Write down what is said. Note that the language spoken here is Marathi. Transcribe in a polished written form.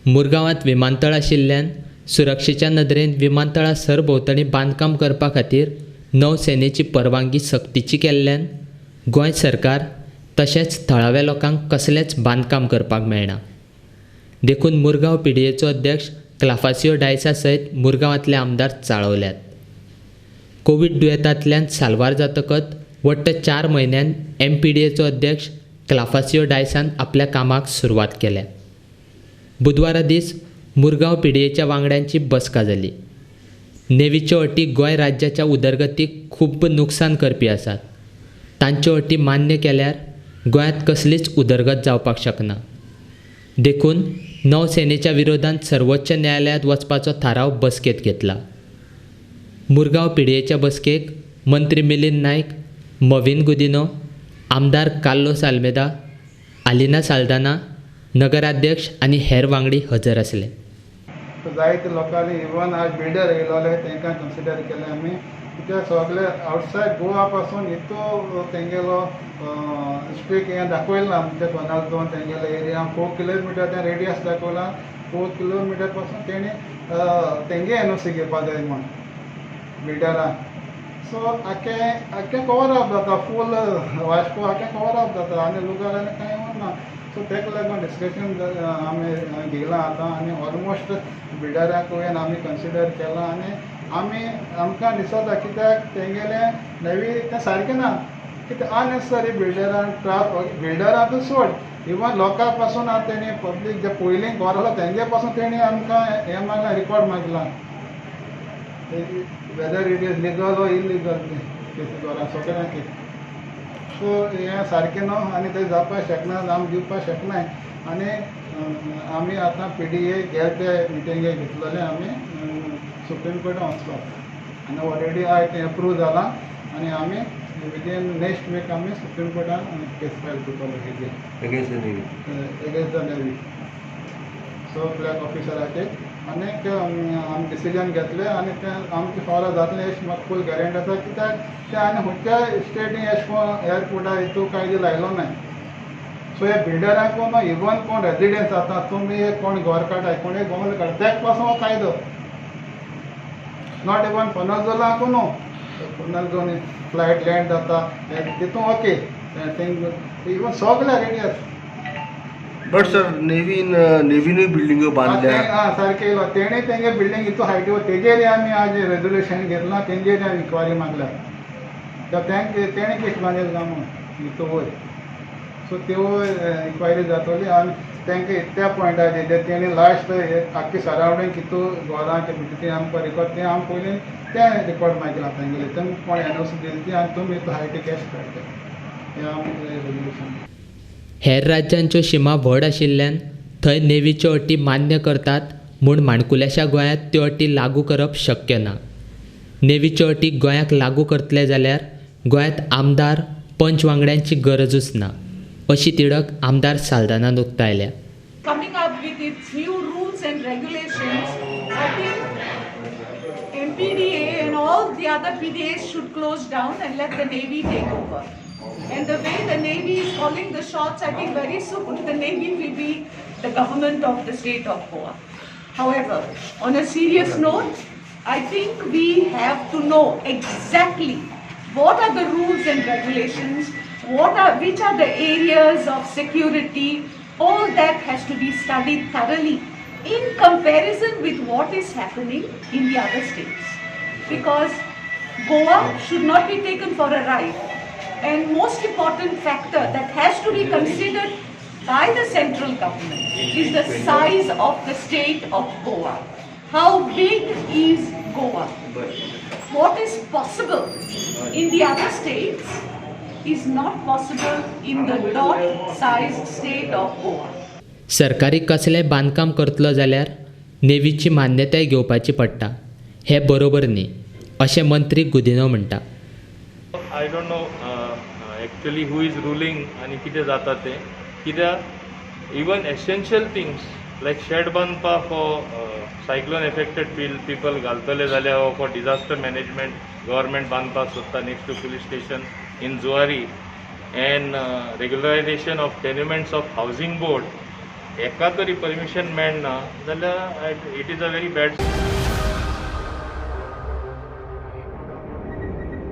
मुरगांवांत विमानतळ आशिल्ल्यान सुरक्षेच्या नदरेन विमानतळा सरभोंवतणी बांदकाम करपा खातीर नौसेनेची परवानगी सक्तीची केल्ल्यान गोंय सरकार तशेंच थळाव्या लोकांक कसलेंच बांदकाम करपाक मेळना. देखून मुरगांव पीडीएचो अध्यक्ष क्लाफासियो डायसा सयत मुरगांवांतले आमदार चाळवल्यात. कोवीड दुयेंतांतल्यान साल्वार जातकच वट्ट 4 म्हयन्यान MPDAचो अध्यक्ष क्लाफासियो डायसान आपल्या कामाक सुरवात केल्या. बुधवारा दीस मुरगांव पीडीएच्या वांगड्यांची बसका जाली. नेवीच्यो अटी गोंय राज्याच्या उदरगतीक खूब नुकसान करपी आसात. तांच्यो अटी मान्य केल्यार गोंयांत कसलीच उदरगत जावपाक शकना. देखून नौसेनेच्या विरोधांत सर्वोच्च न्यायालयांत वचपाचो थाराव बसकेंत घेतला. मुरगांव पीडीएच्या बसकेक मंत्री मिलिंद नायक, मविन गुदिनो, आमदार कार्लोस आल्मेदा, आलिना साल्दाना, नगराध्यक्ष आनी हेर वांगडी हजर आसले. जायते लोकांनी इवन आज बिल्डर येयलोले तांकां कन्सिडर केले आमी, कित्याक सगळे आवटसायड गोवा पासून इतू तेंगेलो स्ट्रीक हें दाखयला म्हणजे कोनाल तेंगेलो एरिया 4 किलोमिटर तें रेडियस दाखयला. 4 किलोमिटर पासून तेणी तेंगे NOC घेवपाक जाय म्हण बिल्डरान. सो आख्खें कवर अप जाता, फूल वास्को आख्खें कवर अप जाता आनी लुगार कांय ना. सो तेका लागून डिस्कशन आमी घेयलां आतां आनी ऑलमोस्ट बिल्डराकूय आमी कन्सिडर केलां आनी आमकां दिसता कित्याक तेंगेले नवी तें सारकें ना. कित्याक अननेसेसरी बिल्डरान बिल्डरांतूच सोड इवन लोकां पासून आतां तेणी पब्लीक जे पयलीं घर आसलो तेंगे पासून तेणी आमकां हें मागलां, रिकॉर्ड मागलां, whether it is legal or illegal घरां सगळ्यांक. सो हें सारकें न्हू आनी तें जावपाक शकना, आमी दिवपाक शकनाय. आनी आमी आतां PDA गेले ते मिटिंगेक घेतलेले आमी सुप्रीम कोर्टान वचपाक आनी ऑलरेडी तें अप्रूव जालां आनी आमी विदीन नेक्स्ट वीक आमी सुप्रीम कोर्टान केस फायल करतलो against the navy. So flag ऑफिसराचेर आनीक आमी डिसिजन घेतले आनी तें आमचें फॉलो जातलें अशी म्हाका फूल गॅरंटी आसा. कित्याक तें आनी खंयच्या स्टेटीन अशें कोण एअरपोर्टार हितू कायदो लायलो नाय. सो हे बिल्डराक न्हू इवन कोण रेजिडेंट्स जाता, तुमी कोण घर काडटाय, कोण गोंग काडटा, तेक पासून हो कायदो नॉट इवन पनजोलांकू न्हू. पनजोन फ्लायट लँड जाता तितून ओके, इवन सगळ्या रेडियस. बट सर नेवीनूय बिल्डिंगो बांदल्या. सारकें येयलो तेणी तेंगे बिल्डींग इतू हायटी तेजेर आमी आज रेजोल्युशन घेतलां, तेंचेर आमी इन्क्वायरी मागल्या. तेणी केस बांदेल काय म्हूण इतू वयर. सो त्यो इन्क्वायरी जातली आनी तेंकां त्या पॉयंटाचेर तेणी लास्ट आख्खी सरावंडींग कितू घरांचे भितर आमकां रिकॉर्ड तें आमी पयलीं तें रिकॉर्ड मागला तेंगेले. तें कोण NOC दिली ती आनी तुमी इतू हायटी केस काडटा हें आमी रेजोल्युशन. हेर राज्यांच्यो शिमा व्हड आशिल्ल्यान थंय नेवीच्यो अटी मान्य करतात म्हूण माणकुलेशा गोंयांत त्यो अटी लागू करप शक्य ना. नेवीच्यो अटी गोंयाक लागू करतले जाल्यार गोंयांत आमदार पंच वांगड्यांची गरजूच ना अशी तिडक आमदार साल्दानान उक्तायल्या. Coming up with its new rules and regulations, I think MPDA and all the other PDAs should close down and let the Navy take over. And the way the Navy is calling the shots, I think very soon the Navy will be the government of the state of Goa. However, on a serious note, I think we have to know exactly what are the rules and regulations, which are the areas of security. All that has to be studied thoroughly in comparison with what is happening in the other states. Because Goa should not be taken for a ride. And most important factor that has to be considered by the central government is the size of the state of Goa. How big is Goa? What is possible in the other states is not possible in the dot-sized state of Goa. सरकारी कसलेंय बांदकाम करतलो जाल्यार नेवीची मान्यताय घेवपाची पडटा. हें बरोबर न्ही अशें मंत्री गुदिनो म्हणटा. I don't know actually who is ruling आणि कितें जाता तें. कित्याक even essential things like shed बांदपा for cyclone affected people घालतले जाल्यार for disaster management government बांदपाक सोदता next to police station in Zuari and regularization of tenements of housing board एका तरी परमिशन मेळना जाल्यार it is a very bad